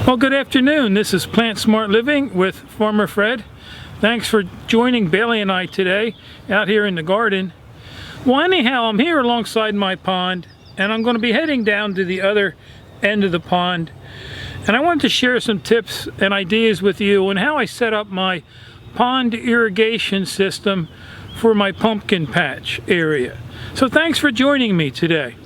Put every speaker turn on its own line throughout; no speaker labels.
Well, good afternoon. This is Plant Smart Living with Farmer Fred. Thanks for joining Bailey and I today out here in the garden. Well, anyhow, I'm here alongside my pond, and I'm going to be heading down to the other end of the pond. And I wanted to share some tips and ideas with you on how I set up my pond irrigation system for my pumpkin patch area. So thanks for joining me today.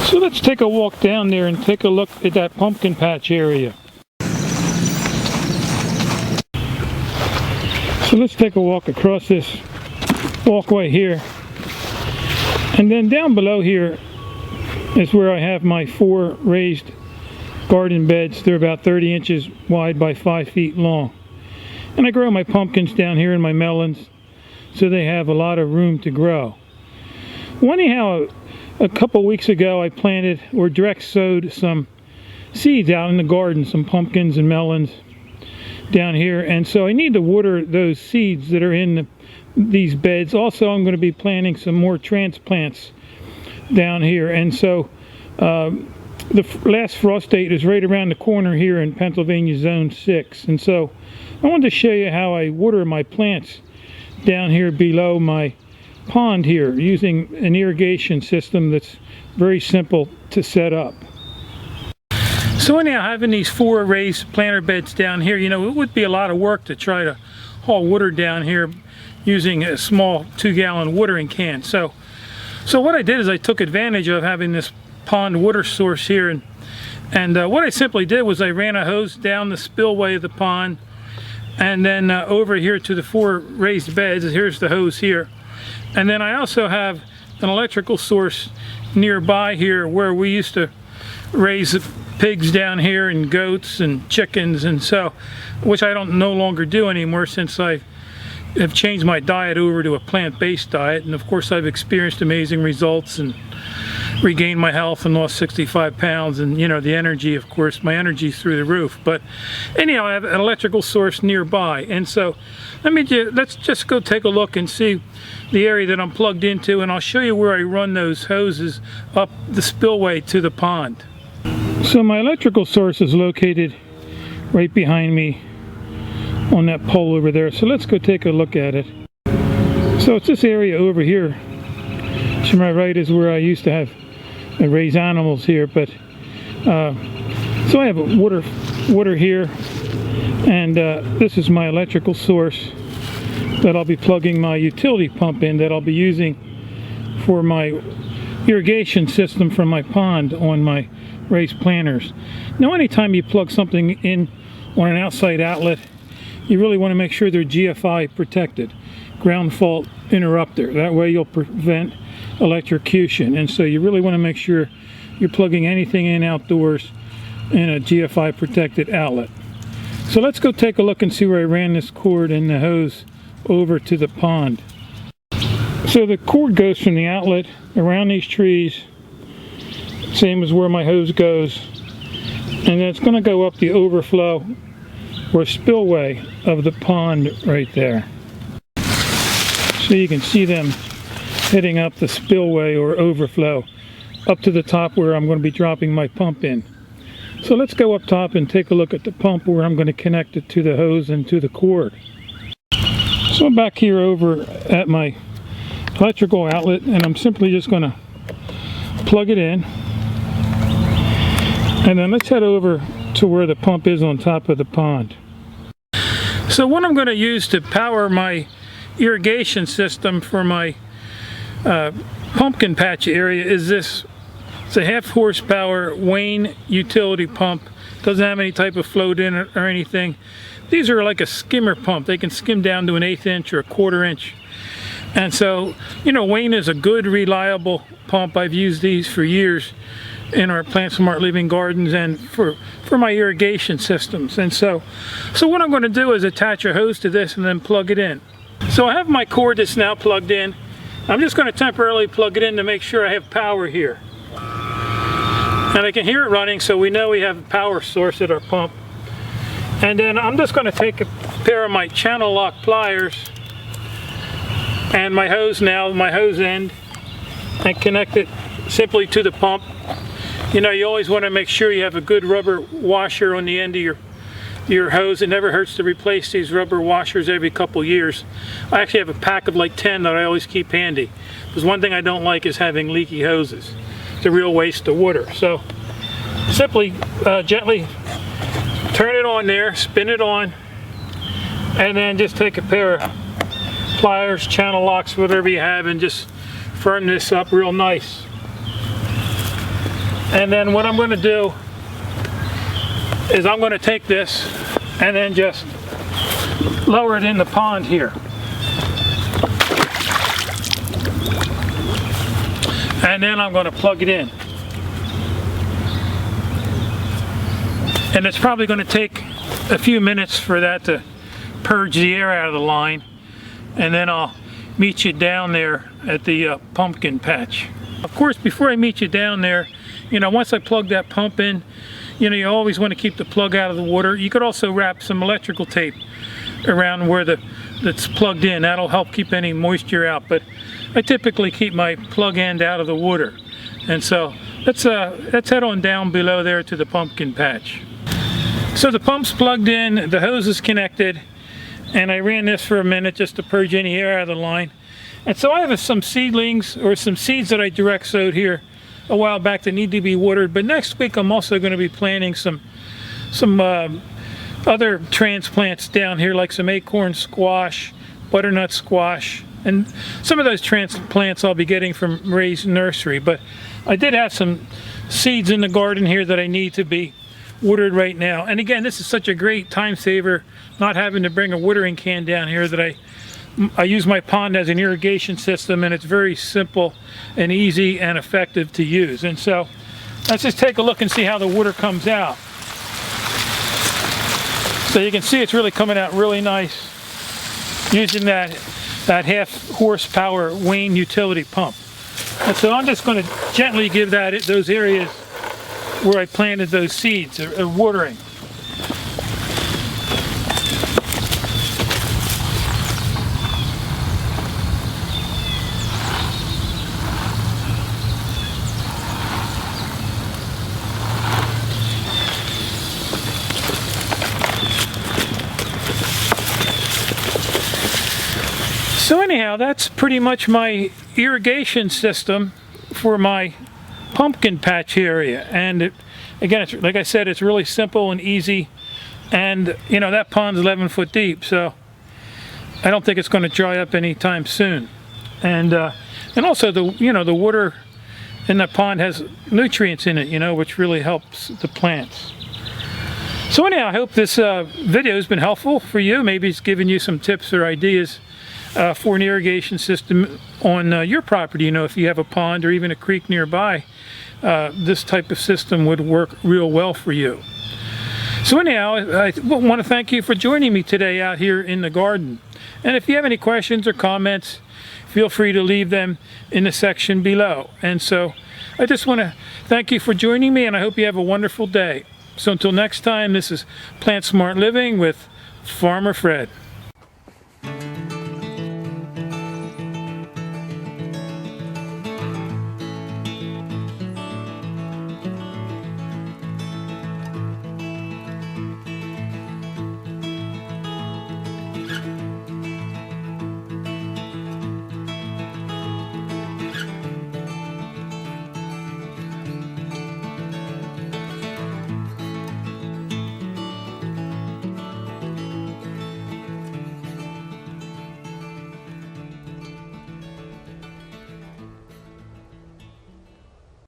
So let's take a walk down there and take a look at that pumpkin patch area. So let's take a walk across this walkway here. And then down below here is where I have my 4 raised garden beds. They're about 30 inches wide by 5 feet long. And I grow my pumpkins down here and my melons, so they have a lot of room to grow. Well, anyhow, a couple weeks ago I planted or direct sowed some seeds out in the garden, some pumpkins and melons down here, and so I need to water those seeds that are in these beds. Also, I'm going to be planting some more transplants down here, and so the last frost date is right around the corner here in Pennsylvania Zone 6, and so I wanted to show you how I water my plants down here below my pond here using an irrigation system that's very simple to set up. So anyhow, having these 4 raised planter beds down here, you know, it would be a lot of work to try to haul water down here using a small 2-gallon watering can. So what I did is I took advantage of having this pond water source here, and what I simply did was I ran a hose down the spillway of the pond, and then over here to the 4 raised beds. Here's the hose here. And then I also have an electrical source nearby here where we used to raise pigs down here and goats and chickens, and so, which I don't no longer do anymore since I have changed my diet over to a plant-based diet. And of course I've experienced amazing results and regained my health and lost 65 pounds, and you know, the energy, of course, my energy's through the roof. But anyhow, I have an electrical source nearby, and so let's just go take a look and see the area that I'm plugged into, and I'll show you where I run those hoses up the spillway to the pond. So my electrical source is located right behind me on that pole over there, so let's go take a look at it. So it's this area over here to my right is where I used to have raise animals here, but so I have a water here, and this is my electrical source that I'll be plugging my utility pump in, that I'll be using for my irrigation system from my pond on my raised planters. Now, anytime you plug something in on an outside outlet, you really want to make sure they're GFI protected, ground fault interrupter. That way you'll prevent electrocution, and so you really want to make sure you're plugging anything in outdoors in a GFI protected outlet. So let's go take a look and see where I ran this cord and the hose over to the pond. So the cord goes from the outlet around these trees, same as where my hose goes, and then it's going to go up the overflow or spillway of the pond right there. So you can see them heading up the spillway or overflow up to the top where I'm going to be dropping my pump in. So let's go up top and take a look at the pump where I'm going to connect it to the hose and to the cord. So I'm back here over at my electrical outlet, and I'm simply just going to plug it in, and then let's head over to where the pump is on top of the pond. So what I'm going to use to power my irrigation system for my pumpkin patch area is this. It's a 1/2 horsepower Wayne utility pump. Doesn't have any type of float in it or anything. These are like a skimmer pump. They can skim down to an 1/8 inch or a 1/4 inch. And so, you know, Wayne is a good, reliable pump. I've used these for years in our Plant Smart Living gardens and for my irrigation systems. And so what I'm going to do is attach a hose to this and then plug it in. So I have my cord that's now plugged in. I'm just going to temporarily plug it in to make sure I have power here. And I can hear it running, so we know we have a power source at our pump. And then I'm just going to take a pair of my channel lock pliers and my hose end, and connect it simply to the pump. You know, you always want to make sure you have a good rubber washer on the end of your hose. It never hurts to replace these rubber washers every couple years. I actually have a pack of like 10 that I always keep handy, because one thing I don't like is having leaky hoses. It's a real waste of water. So simply gently turn it on there, spin it on, and then just take a pair of pliers, channel locks, whatever you have, and just firm this up real nice. And then what I'm going to do is I'm going to take this and then just lower it in the pond here. And then I'm going to plug it in. And it's probably going to take a few minutes for that to purge the air out of the line. And then I'll meet you down there at the pumpkin patch. Of course, before I meet you down there, you know, once I plug that pump in, you know, you always want to keep the plug out of the water. You could also wrap some electrical tape around where that's plugged in. That'll help keep any moisture out. But I typically keep my plug end out of the water. And so let's head on down below there to the pumpkin patch. So the pump's plugged in, the hose is connected, and I ran this for a minute just to purge any air out of the line. And so I have some seedlings or some seeds that I direct sowed here a while back that need to be watered. But next week I'm also going to be planting some other transplants down here, like some acorn squash, butternut squash, and some of those transplants I'll be getting from Ray's nursery. But I did have some seeds in the garden here that I need to be watered right now. And again, this is such a great time saver, not having to bring a watering can down here, that I use my pond as an irrigation system, and it's very simple and easy and effective to use. And so let's just take a look and see how the water comes out. So you can see it's really coming out really nice using that half horsepower Wayne utility pump. And so I'm just going to gently give those areas where I planted those seeds a watering. So anyhow, that's pretty much my irrigation system for my pumpkin patch area. And again, it's, like I said, it's really simple and easy. And you know, that pond's 11 foot deep, so I don't think it's going to dry up anytime soon. And also the water in that pond has nutrients in it, you know, which really helps the plants. So anyhow, I hope this video has been helpful for you. Maybe it's given you some tips or ideas for an irrigation system on your property. You know, if you have a pond or even a creek nearby, this type of system would work real well for you. So anyhow, I want to thank you for joining me today out here in the garden. And if you have any questions or comments, feel free to leave them in the section below. And so I just want to thank you for joining me, and I hope you have a wonderful day. So until next time, this is Plant Smart Living with Farmer Fred.